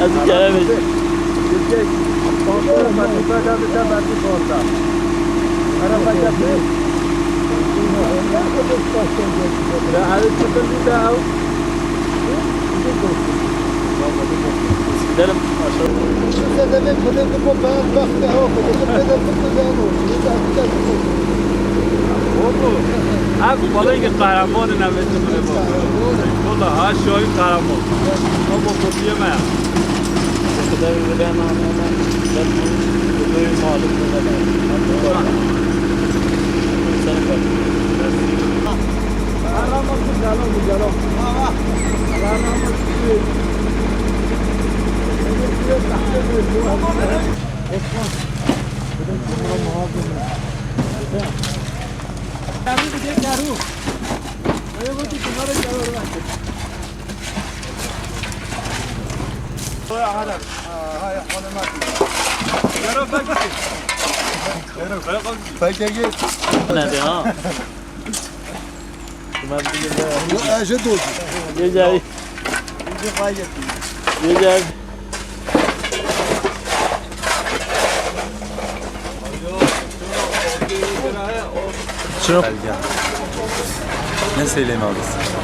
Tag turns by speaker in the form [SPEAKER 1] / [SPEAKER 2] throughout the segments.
[SPEAKER 1] از این گره بید gidelim اگه بالایی که قهرمان نوشته کنه والا ها شاید قهرمان اما کپیه من خدا بیده من دوی معلوم نده ها یه جایی یه جایی
[SPEAKER 2] شنو؟
[SPEAKER 3] Ne söyleyeyim abi?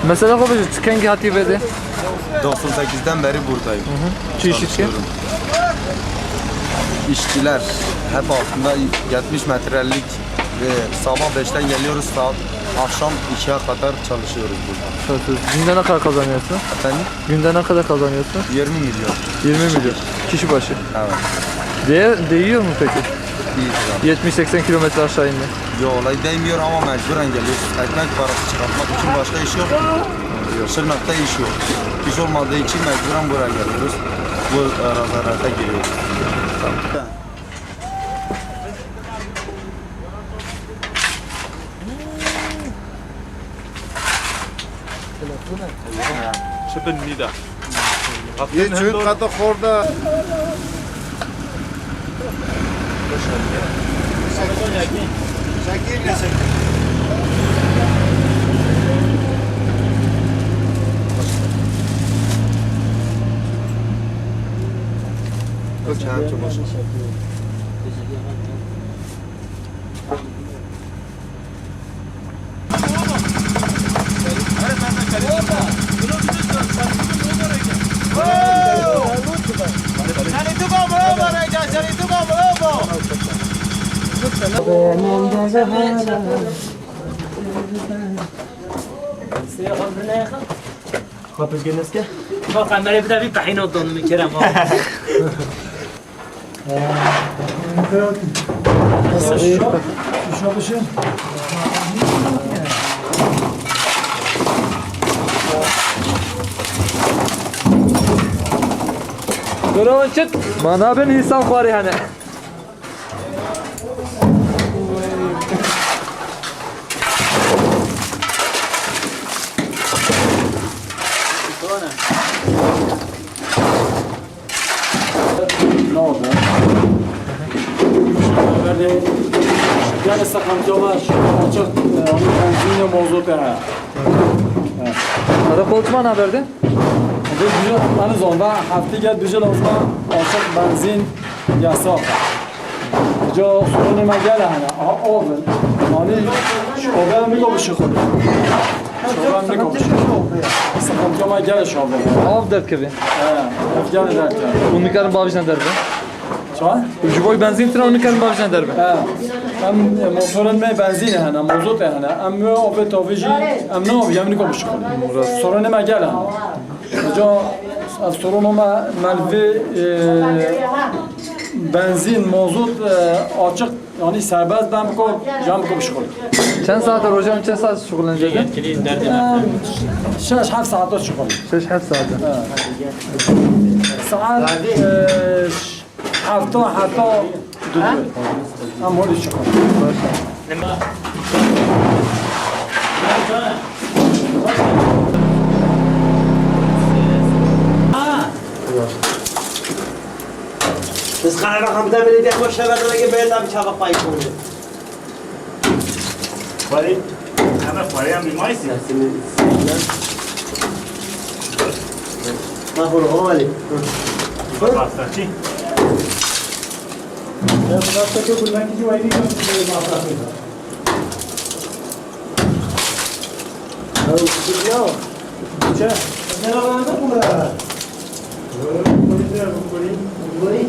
[SPEAKER 2] Mesela kopacı çıkan hati verdi.
[SPEAKER 3] 98'den beri buradayım.
[SPEAKER 2] Çiğ işçi.
[SPEAKER 3] Çalışıyorum. İşçiler hep altında 70 metrelik ve sabah 5'ten geliyoruz saat akşam 2'ye kadar çalışıyoruz burada.
[SPEAKER 2] Günde ne kadar kazanıyorsun?
[SPEAKER 3] Efendim?
[SPEAKER 2] Günde ne kadar kazanıyorsun?
[SPEAKER 3] 20 milyon.
[SPEAKER 2] 20 milyon. Kişi başı.
[SPEAKER 3] Evet.
[SPEAKER 2] Değiyor mu peki?
[SPEAKER 3] İyi.
[SPEAKER 2] 70-80 kilometre aşağı indi.
[SPEAKER 3] Yo olay değmiyor ama mecburen geliyoruz. Ekmek parası çıkartmak için başka iş yok. Şırnak'ta iş yok. İş olmadığı için mecburen buraya geliyoruz. Bu razarata giriyoruz.
[SPEAKER 1] شبه نیده
[SPEAKER 3] یه چوب قطع خورده چند تا باشه
[SPEAKER 1] خاطر جنس که واقعا برای بدوی پهین دون میکرم شو بشه
[SPEAKER 2] Durun çıt. Bana ben insan khori hani.
[SPEAKER 4] Yani sıkıntılar, açık, benzin mevzuat ya.
[SPEAKER 2] Ara koltuğuma ne verdi?
[SPEAKER 4] Ben zonda haftiga düzgün olsa açık benzin yasak. Jo sorunu magala hani oven. Yani şoban mi kovuş şokol. Şoban mi kovuş. Sıkıntı magala şoban.
[SPEAKER 2] Av dert gibi.
[SPEAKER 4] Afgan derken.
[SPEAKER 2] Bunu karın babişine derdi.
[SPEAKER 4] Çay?
[SPEAKER 2] Ucuboy benzin tren onu karın babişine derdi.
[SPEAKER 4] Hem motorun me benzin hani mozot hani ama o tavıcı am ne o yemini kovuş şokol. Sorunu magala. Jo sorunu ma malvi benzin, mazot açık yani serbest ben bu cam bu şokol.
[SPEAKER 2] Çen saatler hocam çen saat şugulanacak?
[SPEAKER 1] yetkili derdim
[SPEAKER 4] Şaş haf saat şokol.
[SPEAKER 2] 6 saat.
[SPEAKER 4] Saat hafta düdü. Ama öyle şokol.
[SPEAKER 5] بس قرار رقم تعملی دیگه باشه و دیگه بیادم چابق پای کنه.
[SPEAKER 1] خواهی؟ همه خواهی هم بیمایسی؟
[SPEAKER 5] ما هو غالي
[SPEAKER 1] Basta, sim.
[SPEAKER 4] Ya bu da çok kullan ki vaydi kan masraf eder.
[SPEAKER 5] هو كيلو
[SPEAKER 4] Çe. Ne var da bu da?
[SPEAKER 5] قولي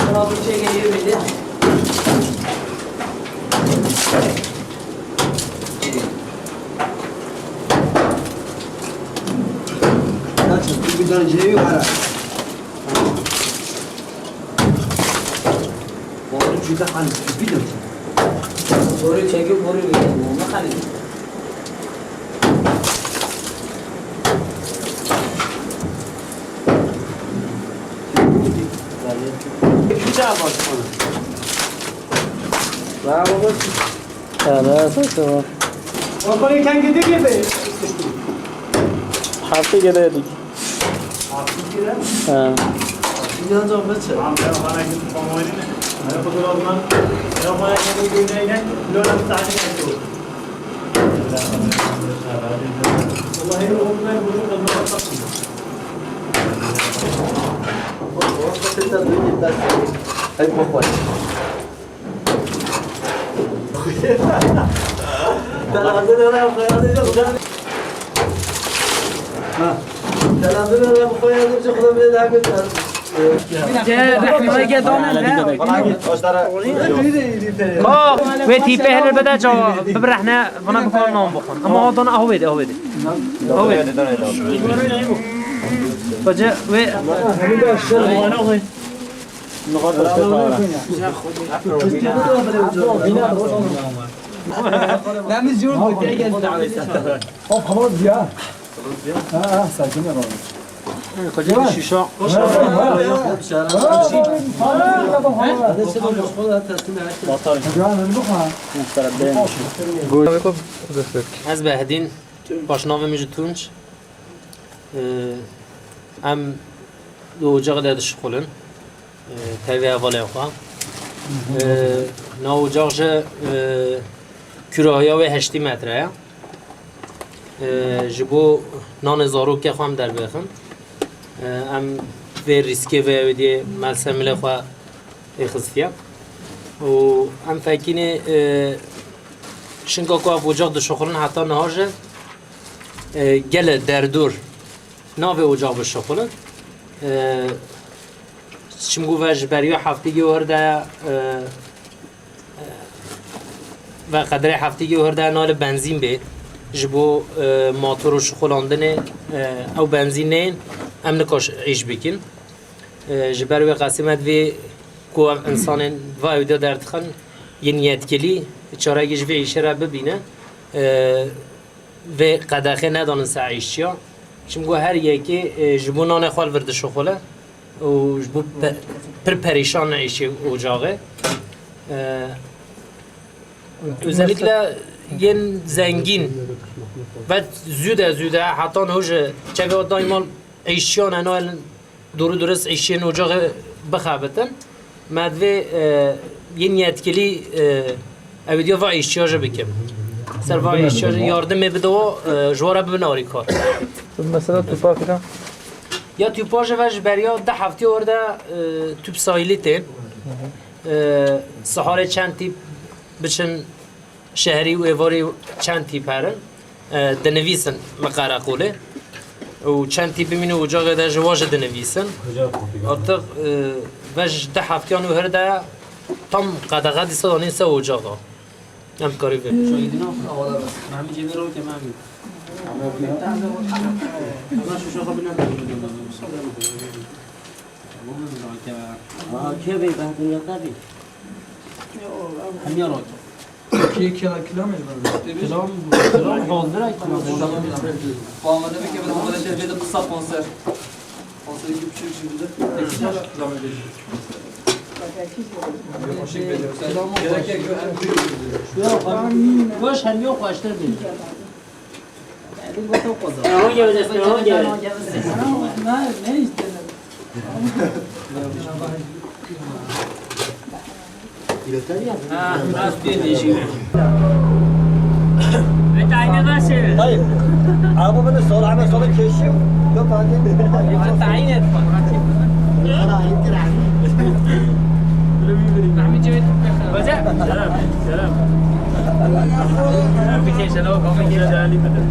[SPEAKER 5] أنا أبغى شيء جديد بدي bir tane şey var. Onu çünkü hani bir de. Boru çekip boru veriyorum. Onu hani. Bir daha bak bana. Bravo bak.
[SPEAKER 2] tamam.
[SPEAKER 4] Onları kan gidiyor gibi.
[SPEAKER 2] Hafta gidedik. Ha.
[SPEAKER 5] Dünya zorbaçı.
[SPEAKER 1] Tamam, ben bana gidip bana oynayayım. Ben fotoğrafından, ben bana gidip oynayayım. Lola bir tane yapıyor.
[SPEAKER 4] Vallahi onlar bunu da yapsın.
[SPEAKER 5] Hadi bak. Dalandın oraya koyalım. Ha. Dalandın oraya koyalım. Çok bile daha kötü.
[SPEAKER 6] رحمه دانه و تیپه هل بده جا ببرحنه فنا بخور نام بخون اما آدان اهو بده اهو بده اهو بده بجا و
[SPEAKER 4] Hop havuz ya. Ha sakin ol.
[SPEAKER 6] کجا شیشا از بهدین باشنامه میشه تونج هم دو اجاق دادش خلن تاوی اولی خواه نا اجاق جه کراهی و 8 متره جبو نان زارو که خواهم در بخم ام به ریسکی و ودی ملسمله خوا اخذفیا و ام فکینه شنگا کو وجاق دشخورن حتی نهاجه گل در دور ناو وجاق بشخورن شمگو وج بریا هفتگی ورده و قدر هفتگی ورده نال بنزین به جبو ماتور و شخولاندن او بنزین نین ام نکاش عیش بکن جبر و قسمت وی کو انسان و ایده درد خن یه نیت کلی چاره گیش وی عیشه را ببینه و قداخه ندانن سع عیشیا چون هر یکی جبو نان خال ورد شخوله و جبو پریشان عیشی اجاقه özellikle yen zengin ve züde hatta hoca çevre daima eşyan anal doğru dürüst eşyan ocağı bakabeten madve yen yetkili evidiyo ve eşyaja bikim serva eşyaja yardım ebede o jora binari kar
[SPEAKER 2] Mesela tupak falan.
[SPEAKER 6] ya tüpaja ve jberiya da hafti orada tüp sahilite sahare çent tip biçin شهری و ایواری چند تی پرن دنویسن مقاره قوله و چند تی بمینه و جاگه ده جواج دنویسن اتق وش ده هفتیان و هر ده تام قدقه دیسا دانین سه و جاگه هم کاری بیم شایدینا آوالا بس همه جیبه رو که من بیم
[SPEAKER 5] که بی بهتون یاد نبی
[SPEAKER 6] همین را
[SPEAKER 2] Ki kilometre var.
[SPEAKER 6] کلام حاضر
[SPEAKER 2] Bağlamada bir kere bu kadar şeyde kısa konser. Konser 2,5 şimdi. Tekrar devam edeceğiz. Hoşik veriyor. Gerek yok.
[SPEAKER 6] باش همی و خوشتر بیم Ha, biraz bir değişik. Ve tayin eder şey.
[SPEAKER 5] Hayır. Araba beni sol, hemen sola keşiyor. Yok hadi.
[SPEAKER 6] Tayin et. Rahmi Cevdet. Hoca.
[SPEAKER 1] Selam. Bir kez sana o kafayı yine değerli midir?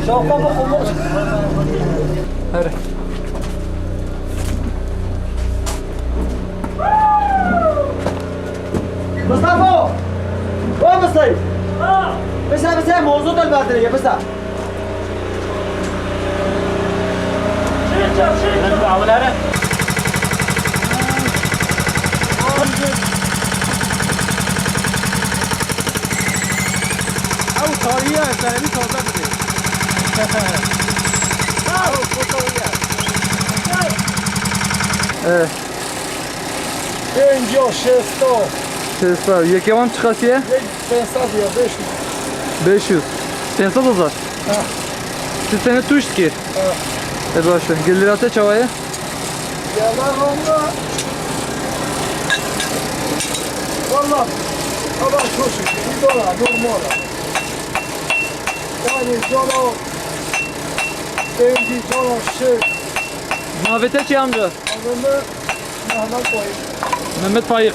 [SPEAKER 5] Şapka mı olmaz?
[SPEAKER 4] Hadi.
[SPEAKER 5] Mustafa! O Mustafa! بس موضوع البادرية يا بس
[SPEAKER 4] او تاریه سرمی تازه بده
[SPEAKER 7] اینجا شستا
[SPEAKER 4] یکی هم چه خاصیه؟
[SPEAKER 7] 500 یا
[SPEAKER 4] 500 500 हजार siz seni tuşki hadi başla gelirate çavaya
[SPEAKER 7] yalan onda valla hava çok iyi dolar normal yani dolar benzi dolar
[SPEAKER 4] Mavete çi amca
[SPEAKER 7] adını Mehmet koyup
[SPEAKER 4] Mehmet Payık